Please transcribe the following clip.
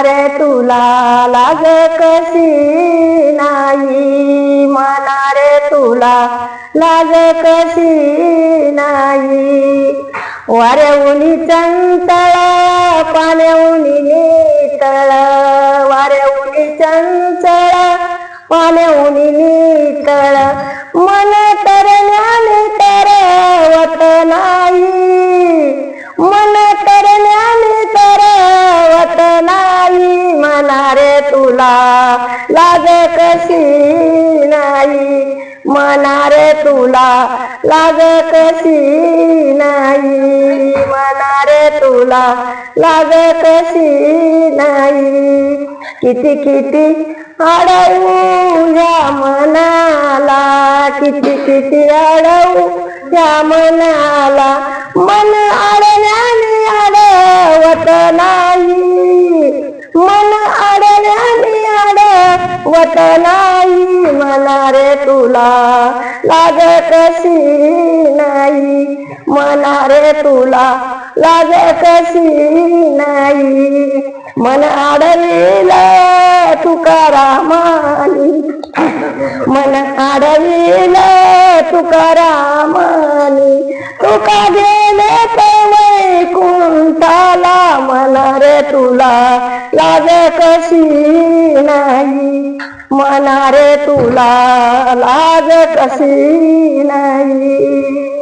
रे तुला लाज कशी नाही, म्हणा रे तुला लाज कशी नाही. वाऱ्याउनी चंचळ पाण्याउनी नितळ, वाऱ्याउनी चंचळ पाण्याउनी नितळ, मन तरण्याने तरवत नाही, मन तरण्याने तरवत नाही. म्हणा रे तुला लाज कशी नाही, म्हणा रे तुला लाज कशी नाही, म्हणा रे तुला लाज कशी नाही. किती किती अडवू ह्या मनाला, किती किती अडवू ह्या मनाला, मन अडल्याने अडवत नाही, मन अडल्याने अडवत नाही. म्हणा रे तुला लाज कशी नाही, म्हणा रे तुला लाज कशी नाही. मन अडविलं तुकारामानी, मन अडविलं तुकारामानी, तुका गेले ते वैकुंठाला. म्हणा रे तुला लाज कशी नाही, म्हणा रे तुला लाज कशी नाही.